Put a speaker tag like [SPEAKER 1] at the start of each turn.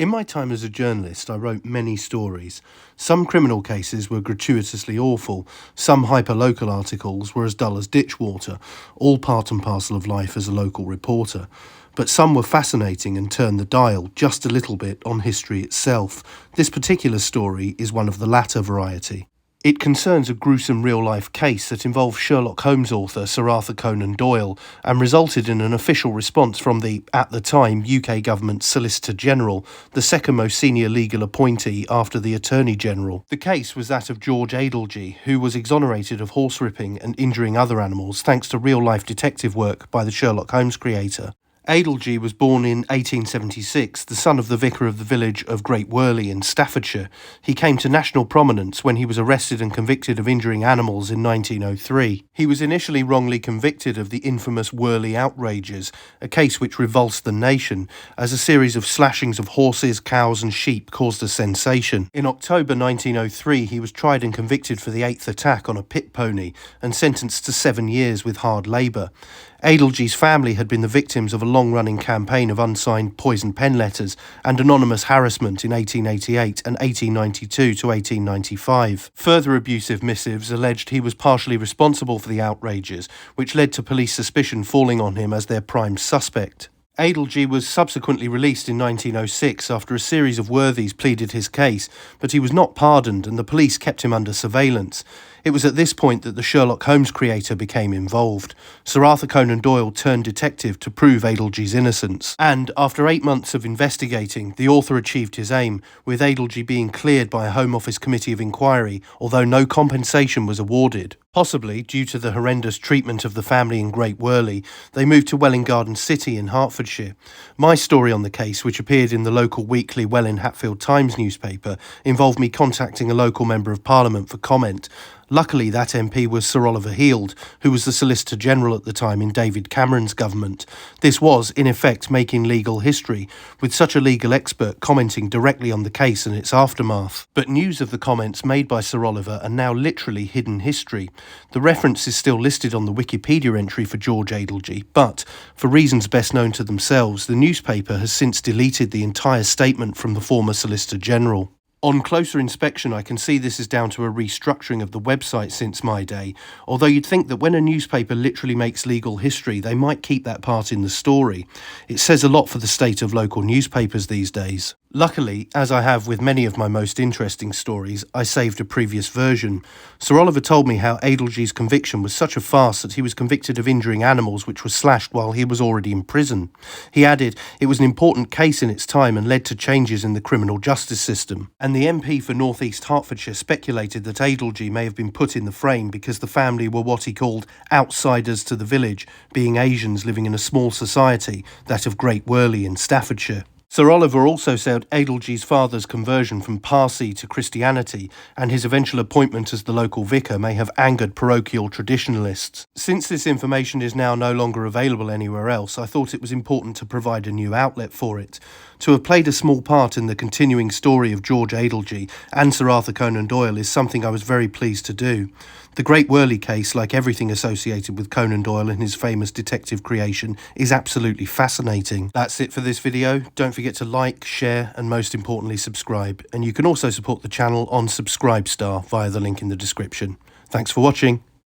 [SPEAKER 1] In my time as a journalist, I wrote many stories. Some criminal cases were gratuitously awful, some hyper-local articles were as dull as ditch water, all part and parcel of life as a local reporter. But some were fascinating and turned the dial just a little bit on history itself. This particular story is one of the latter variety. It concerns a gruesome real-life case that involved Sherlock Holmes author Sir Arthur Conan Doyle and resulted in an official response from the, at the time, UK government Solicitor General, the second most senior legal appointee after the Attorney General. The case was that of George Edalji, who was exonerated of horse-ripping and injuring other animals thanks to real-life detective work by the Sherlock Holmes creator. Edalji was born in 1876, the son of the vicar of the village of Great Wyrley in Staffordshire. He came to national prominence when he was arrested and convicted of injuring animals in 1903. He was initially wrongly convicted of the infamous Wyrley Outrages, a case which revulsed the nation, as a series of slashings of horses, cows and sheep caused a sensation. In October 1903, he was tried and convicted for the 8th attack on a pit pony and sentenced to 7 years with hard labour. Edalji's family had been the victims of a long-running campaign of unsigned poison pen letters and anonymous harassment in 1888 and 1892 to 1895. Further abusive missives alleged he was partially responsible for the outrages, which led to police suspicion falling on him as their prime suspect. Edalji was subsequently released in 1906 after a series of worthies pleaded his case, but he was not pardoned and the police kept him under surveillance. It was at this point that the Sherlock Holmes creator became involved. Sir Arthur Conan Doyle turned detective to prove Edalji's innocence. And after 8 months of investigating, the author achieved his aim, with Edalji being cleared by a Home Office Committee of Inquiry, although no compensation was awarded. Possibly, due to the horrendous treatment of the family in Great Wyrley, they moved to Welwyn Garden City in Hertfordshire. My story on the case, which appeared in the local weekly Welwyn Hatfield Times newspaper, involved me contacting a local Member of Parliament for comment. Luckily, that MP was Sir Oliver Heald, who was the Solicitor General at the time in David Cameron's government. This was, in effect, making legal history, with such a legal expert commenting directly on the case and its aftermath. But news of the comments made by Sir Oliver are now literally hidden history. The reference is still listed on the Wikipedia entry for George Edalji, but, for reasons best known to themselves, the newspaper has since deleted the entire statement from the former Solicitor General. On closer inspection, I can see this is down to a restructuring of the website since my day, although you'd think that when a newspaper literally makes legal history, they might keep that part in the story. It says a lot for the state of local newspapers these days. Luckily, as I have with many of my most interesting stories, I saved a previous version. Sir Oliver told me how Edalji's conviction was such a farce that he was convicted of injuring animals which were slashed while he was already in prison. He added it was an important case in its time and led to changes in the criminal justice system. And the MP for North East Hertfordshire speculated that Edalji may have been put in the frame because the family were what he called outsiders to the village, being Asians living in a small society, that of Great Wyrley in Staffordshire. Sir Oliver also said Edalji's father's conversion from Parsi to Christianity and his eventual appointment as the local vicar may have angered parochial traditionalists. Since this information is now no longer available anywhere else, I thought it was important to provide a new outlet for it. To have played a small part in the continuing story of George Edalji and Sir Arthur Conan Doyle is something I was very pleased to do. The Great Wyrley case, like everything associated with Conan Doyle and his famous detective creation, is absolutely fascinating. That's it for this video. Don't forget to like, share and most importantly subscribe. And you can also support the channel on Subscribestar via the link in the description. Thanks for watching.